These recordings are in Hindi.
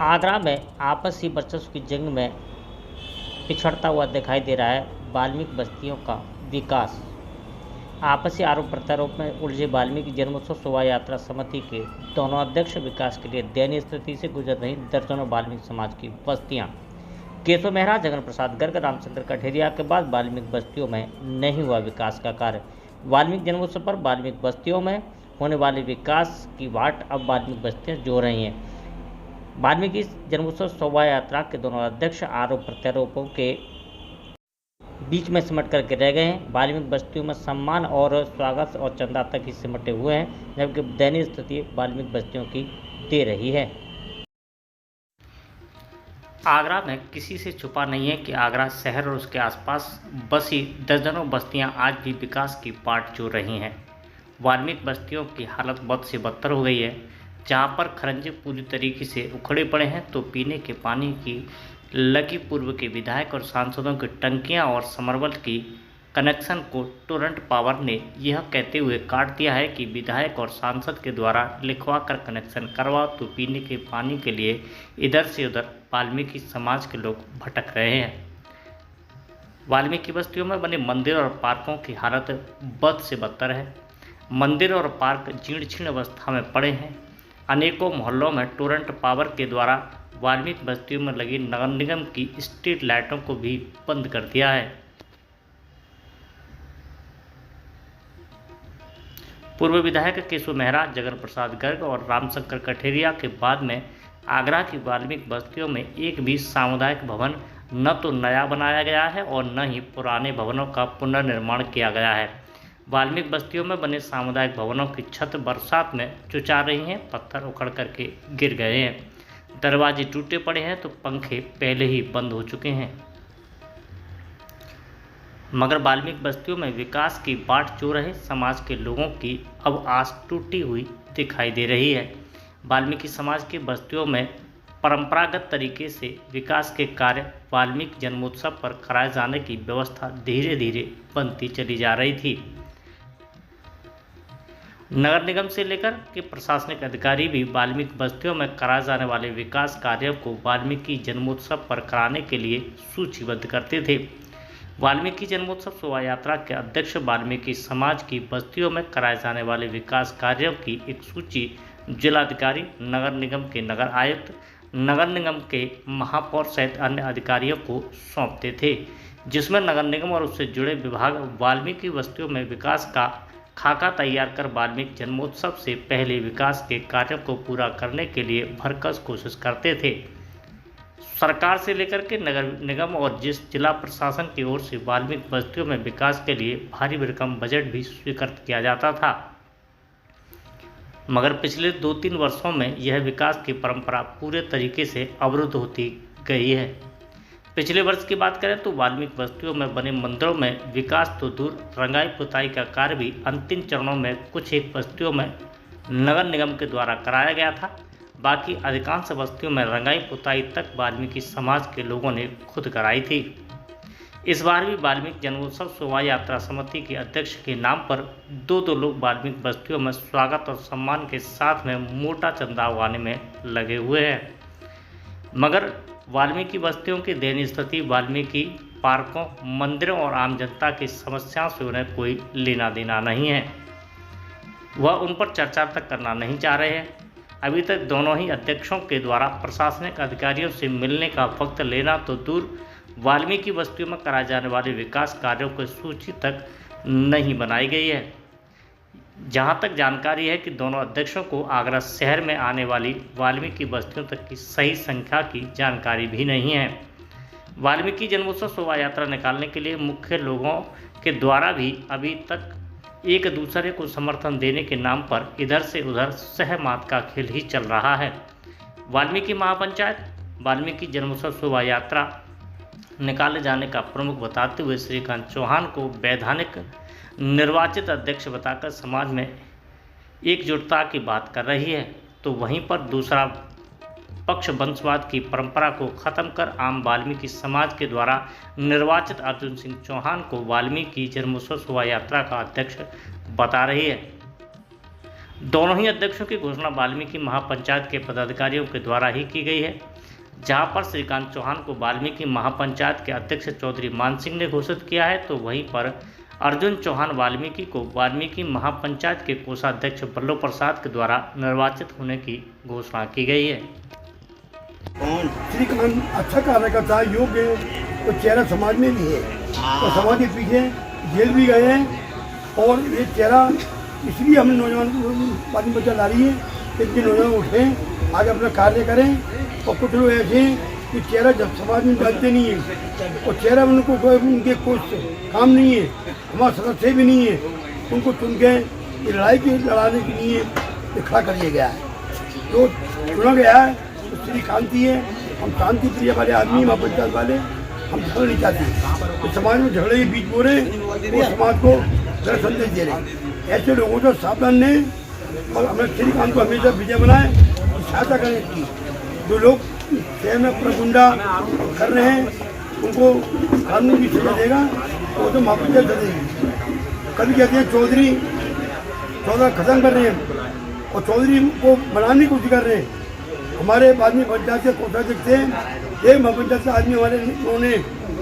आगरा में आपसी वर्चस्व की जंग में पिछड़ता हुआ दिखाई दे रहा है वाल्मीकि बस्तियों का विकास। आपसी आरोप प्रत्यारोप में उलझे वाल्मीकि जन्मोत्सव शोभा यात्रा समिति के दोनों अध्यक्ष विकास के लिए दयनीय स्थिति से गुजर रही दर्जनों वाल्मीकि समाज की बस्तियां केशव मेहरा, जगन प्रसाद गर्ग, रामचंद्र कठेरिया के बाद वाल्मीकि बस्तियों में नहीं हुआ विकास का कार्य। वाल्मीकि जन्मोत्सव पर वाल्मीकि बस्तियों में होने वाले विकास की वाट अब वाल्मीकि बस्तियां जो रही हैं। वाल्मीकि जन्मोत्सव शोभा यात्रा के दोनों अध्यक्ष आरोप प्रत्यारोपों के बीच में सिमट करके रह गए हैं। वाल्मीकि बस्तियों में सम्मान और स्वागत और चंदा तक ही सिमटे हुए हैं, जबकि दयनीय स्थिति वाल्मीकि बस्तियों की दे रही है। आगरा में किसी से छुपा नहीं है कि आगरा शहर और उसके आसपास बसी दर्जनों बस्तियां आज भी विकास की बाट जोड़ रही हैं। वाल्मीकि बस्तियों की हालत बद से बदतर हो गई है। जहां पर खरंजे पूरी तरीके से उखड़े पड़े हैं, तो पीने के पानी की लकी पूर्व के विधायक और सांसदों की टंकियां और समरवल की कनेक्शन को टोरंट पावर ने यह कहते हुए काट दिया है कि विधायक और सांसद के द्वारा लिखवा कर कनेक्शन करवाओ, तो पीने के पानी के लिए इधर से उधर वाल्मीकि समाज के लोग भटक रहे हैं। वाल्मीकि बस्तियों में बने मंदिर और पार्कों की हालत बद से बदतर है। मंदिर और पार्क जीर्ण शीर्ण अवस्था में पड़े हैं। अनेकों मोहल्लों में टोरंट पावर के द्वारा वाल्मीकि बस्तियों में लगी नगर निगम की स्ट्रीट लाइटों को भी बंद कर दिया है। पूर्व विधायक केशव मेहरा, जगन प्रसाद गर्ग और रामशंकर कठेरिया के बाद में आगरा की वाल्मीकि बस्तियों में एक भी सामुदायिक भवन न तो नया बनाया गया है और न ही पुराने भवनों का पुनर्निर्माण किया गया है। वाल्मीकि बस्तियों में बने सामुदायिक भवनों की छत बरसात में चुचा रही हैं, पत्थर उखड़ करके गिर गए हैं, दरवाजे टूटे पड़े हैं, तो पंखे पहले ही बंद हो चुके हैं। मगर वाल्मीकि बस्तियों में विकास की बाट जो रहे समाज के लोगों की अब आस टूटी हुई दिखाई दे रही है। वाल्मीकि समाज की बस्तियों में परंपरागत तरीके से विकास के कार्य वाल्मीकि जन्मोत्सव पर कराए जाने की व्यवस्था धीरे धीरे बनती चली जा रही थी। नगर निगम से लेकर के प्रशासनिक अधिकारी भी वाल्मीकि बस्तियों में कराए जाने वाले विकास कार्यों को वाल्मीकि जन्मोत्सव पर कराने के लिए सूचीबद्ध करते थे। वाल्मीकि जन्मोत्सव शोभा यात्रा के अध्यक्ष वाल्मीकि समाज की बस्तियों में कराए जाने वाले विकास कार्यों की एक सूची जिलाधिकारी, नगर निगम के नगर आयुक्त, नगर निगम के महापौर सहित अन्य अधिकारियों को सौंपते थे, जिसमें नगर निगम और उससे जुड़े विभाग वाल्मीकि बस्तियों में विकास का खाका तैयार कर वाल्मीकि जन्मोत्सव से पहले विकास के कार्यों को पूरा करने के लिए भरकस कोशिश करते थे। सरकार से लेकर के नगर निगम और जिला प्रशासन की ओर से वाल्मीकि बस्तियों में विकास के लिए भारी भरकम बजट भी स्वीकृत किया जाता था, मगर पिछले 2-3 वर्षों में यह विकास की परंपरा पूरे तरीके से अवरुद्ध होती गई है। पिछले वर्ष की बात करें तो वाल्मीकि बस्तियों में बने मंदिरों में विकास तो दूर, रंगाई पुताई का कार्य भी अंतिम चरणों में कुछ एक बस्तियों में नगर निगम के द्वारा कराया गया था। बाकी अधिकांश बस्तियों में रंगाई पुताई तक वाल्मीकि समाज के लोगों ने खुद कराई थी। इस बार भी वाल्मीकि जन्मोत्सव शोभा यात्रा समिति के अध्यक्ष के नाम पर दो लोग वाल्मीकि बस्तियों में स्वागत और सम्मान के साथ में मोटा चंदा उगाने में लगे हुए हैं। मगर वाल्मीकि बस्तियों की दयनीय स्थिति वाल्मीकि पार्कों, मंदिरों और आम जनता की समस्याओं से उन्हें कोई लेना देना नहीं है। वह उन पर चर्चा तक करना नहीं चाह रहे हैं। अभी तक दोनों ही अध्यक्षों के द्वारा प्रशासनिक अधिकारियों से मिलने का वक्त लेना तो दूर, वाल्मीकि बस्तियों में कराए जाने वाले विकास कार्यों की सूची तक नहीं बनाई गई है। जहां तक जानकारी है कि दोनों अध्यक्षों को आगरा शहर में आने वाली वाल्मीकि बस्तियों तक की सही संख्या की जानकारी भी नहीं है। वाल्मीकि जन्मोत्सव शोभा यात्रा निकालने के लिए मुख्य लोगों के द्वारा भी अभी तक एक दूसरे को समर्थन देने के नाम पर इधर से उधर सहमत का खेल ही चल रहा है। वाल्मीकि महापंचायत वाल्मीकि जन्मोत्सव शोभा यात्रा निकाले जाने का प्रमुख बताते हुए श्रीकांत चौहान को वैधानिक निर्वाचित अध्यक्ष बताकर समाज में एकजुटता की बात कर रही है, तो वहीं पर दूसरा पक्ष वंशवाद की परंपरा को खत्म कर आम वाल्मीकि समाज के द्वारा निर्वाचित अर्जुन सिंह चौहान को वाल्मीकि जन्मोत्सव शोभा यात्रा का अध्यक्ष बता रही है। दोनों ही अध्यक्षों की घोषणा वाल्मीकि महापंचायत के पदाधिकारियों के द्वारा ही की गई है। जहां पर श्रीकांत चौहान को वाल्मीकि महापंचायत के अध्यक्ष चौधरी मान सिंह ने घोषित किया है, तो वहीं पर अर्जुन चौहान वाल्मीकि को वाल्मीकि महापंचायत के कोषाध्यक्ष बल्लभ प्रसाद के द्वारा निर्वाचित होने की घोषणा की गई है। श्रीकांत अच्छा कार्य करता है, योग्य तो चेहरा समाज में भी है, तो समाज के पीछे जेल भी गए हैं। और ये चेहरा इसलिए हम नौजवान पार्टी बच्चा ला रही है कि इनके नौजवान उठें, आगे अपना कार्य करें। और कुछ लोग ऐसे हैं कि चेहरा जब समाज में डालते नहीं है और चेहरा उनको उनके कुछ काम नहीं है, हमारा सदस्य भी नहीं है, उनको चुन के लड़ाई की लड़ाने के लिए खड़ा कर दिया गया है। जो चुना गया है तो श्रीकांत ही है। हम शांति प्रिय वाले आदमी, महापंचायत वाले, हम झगड़ा नहीं चाहते। तो समाज में झगड़े के बीच बोले वो समाज को गलत संदेश दे रहे। ऐसे लोगों से सावधान ने और हमें श्रीकांत को हमेशा विजय बनाए, सहायता करने की। जो लोग शहर में अपना गुंडा कर रहे हैं उनको कानून की सजा देगा, तो वो तो महापंचायत देगी। कभी कहते हैं चौधरी खत्म कर रहे हैं और चौधरी को बनाने की कोशिश कर रहे हैं। हमारे आदमी पंचायत के कोषाध्यक्ष थे, एक महापंचायत का आदमी हमारे उन्होंने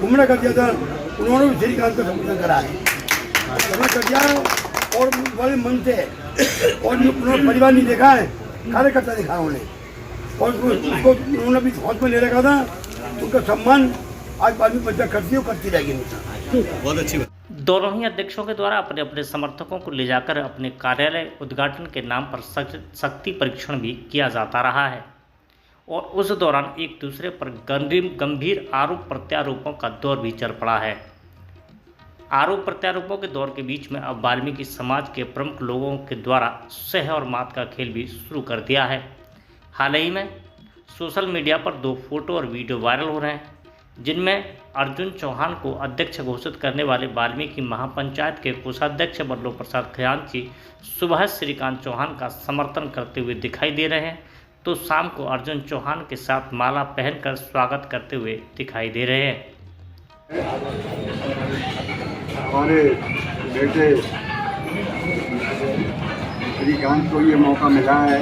गुमराह कर दिया था, उन्होंने भी श्रीकांत का समर्थन करा है, जमा कर दिया। और बड़े मन से और उन्होंने परिवार नहीं देखा है, कार्यकर्ता देखा उन्होंने, और उसको उन्होंने भी फौज में ले रखा था। उनका सम्मान आज आदमी पंचायत करती है, करती रहेगी। बहुत अच्छी बात। दोनों ही अध्यक्षों के द्वारा अपने अपने समर्थकों को ले जाकर अपने कार्यालय उद्घाटन के नाम पर शक्ति परीक्षण भी किया जाता रहा है और उस दौरान एक दूसरे पर गंभीर आरोप प्रत्यारोपों का दौर भी चल पड़ा है। आरोप प्रत्यारोपों के दौर के बीच में अब वाल्मीकि समाज के प्रमुख लोगों के द्वारा सह और मात का खेल भी शुरू कर दिया है। हाल ही में सोशल मीडिया पर 2 फोटो और वीडियो वायरल हो रहे हैं, जिनमें अर्जुन चौहान को अध्यक्ष घोषित करने वाले वाल्मीकि महापंचायत के कोषाध्यक्ष बल्लभ प्रसाद खजांची सुबह श्रीकांत चौहान का समर्थन करते हुए दिखाई दे रहे हैं, तो शाम को अर्जुन चौहान के साथ माला पहनकर स्वागत करते हुए दिखाई दे रहे हैं। हमारे बेटे श्रीकांत को ये मौका मिला है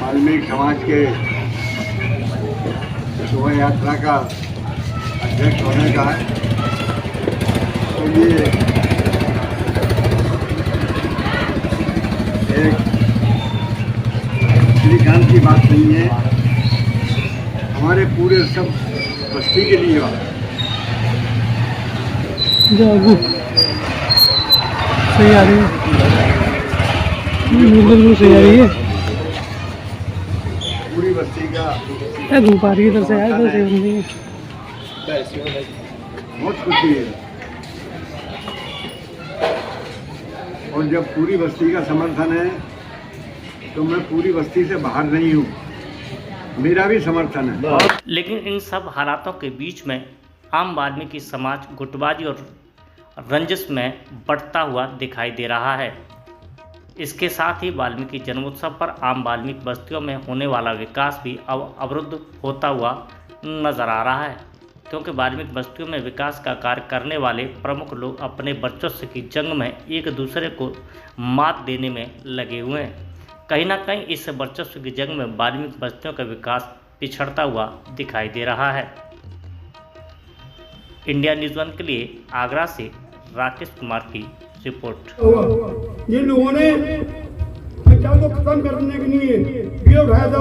वाल्मीकि समाज के शोभा यात्रा का अध्यक्ष होने का है। तो ये एक श्रीकांत की बात नहीं है, हमारे पूरे सब बस्ती के लिए बात सही आ रही है, बिल्कुल सही आ रही है। पूरी बस्ती का धूप आ रही है इधर से, इधर से नहीं है। बहुत खुशी है। और जब पूरी बस्ती का समर्थन है तो मैं पूरी बस्ती से बाहर नहीं हूँ, मेरा भी समर्थन है। लेकिन इन सब हालातों के बीच में आम वाल्मीकि समाज गुटबाजी और रंजिश में बढ़ता हुआ दिखाई दे रहा है। इसके साथ ही वाल्मीकि जन्मोत्सव पर आम वाल्मीकि बस्तियों में होने वाला विकास भी अब अवरुद्ध होता हुआ नजर आ रहा है, क्योंकि वाल्मीकि बस्तियों में विकास का कार्य करने वाले प्रमुख लोग अपने वर्चस्व की जंग में एक दूसरे को मात देने में लगे हुए हैं। कहीं ना कहीं इस वर्चस्व की जंग में वाल्मीकि बस्तियों का विकास पिछड़ता हुआ दिखाई दे रहा है। इंडिया न्यूज़ 1 के लिए आगरा से राकेश कुमार की रिपोर्ट। ये लोगों ने पंचायत को खत्म करने के लिए वीडियो उठाया था,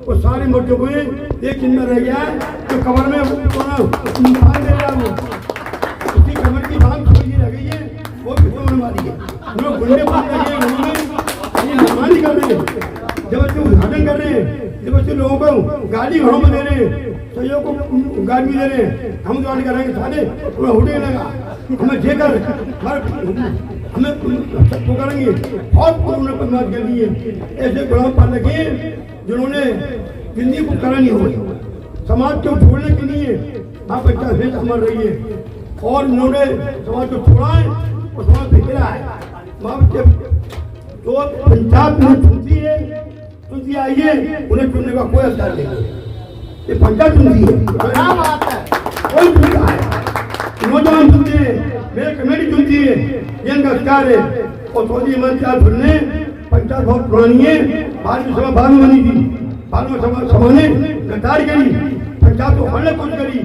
वो सारे मर चुके हैं। एक चिन्ह रह गया है तो कमर में निकाल दे रहा है, वो उसकी कमर की बात थोड़ी रह गई है, वो भिड़ों में मारी है। लोग गुंडे बन रहे हैं, उन्होंने निर्माण कर रहे हैं, जब बच्चे उद्घाटन कर रहे हैं, जब बच्चे लोगों को गाली घरों में दे रहे हैं, सहयोग को गाली दे रहे हैं, हम गाली करेंगे साले थोड़ा होने लगा, हमें जेकर हमें वो करेंगे। और उन्होंने बदमाश कर दिए ऐसे गुलाम पाल लगे जिन्होंने जिंदगी को करा नहीं हो, समाज को छोड़ने के लिए आप बच्चा से मर रही है, और उन्होंने समाज को छोड़ा है और समाज से गिरा है। वहाँ बच्चे जो पंचायत में चुनती आई है, उन्हें चुनने का कोई अधिकार नहीं, ये पंचायत चुनती है, कोई चुनता है, नौजवान चुनते हैं, मेरी कमेटी चुनती है, ये इनका अधिकार है। और चौधरी मंचाल भरने पंचायत बहुत पुरानी है, बाद में सभा बाद में बनी थी, बाद में सभा ने गद्दारी करी, पंचायत को हड़ने कोशिश करी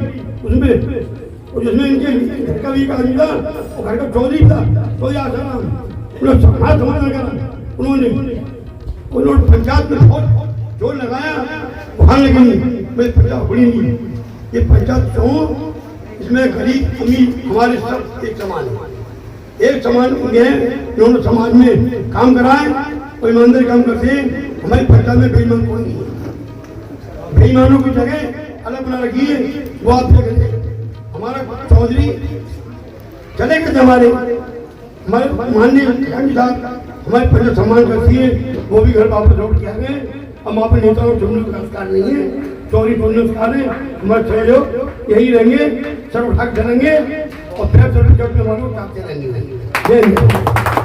उसमें, और जिसमें इनके घर का भी एक आदमी था, और घर का चौधरी था, चौधरी आसाराम, उन्होंने समाधान करा, उन्होंने पंचायत में बहुत जोर लगाया, वहाँ लेकिन मैं पंचायत हुई नहीं। ये पंचायत क्यों, इसमें गरीब अमीर हमारे सब एक समान है, एक समान गए, इन्होंने समाज में काम कराए और ईमानदारी काम करते हैं। हमारी पंचायत में बेईमान कोई नहीं है, बेईमानों की जगह अलग बना रखी है, वो आप देखेंगे। हमारा चौधरी चले गए हमारे माननीय साहब हमारे पंचायत सम्मान करती है, वो भी घर वापस लौट के आ गए। हम अपने नेताओं को चुनने का अधिकार नहीं है, चौधरी चुनने अधिकार है, हमारे सहयोग यही रहेंगे, सर्व ठाक चलेंगे और फिर सर्व में हमारे को काटते रहेंगे।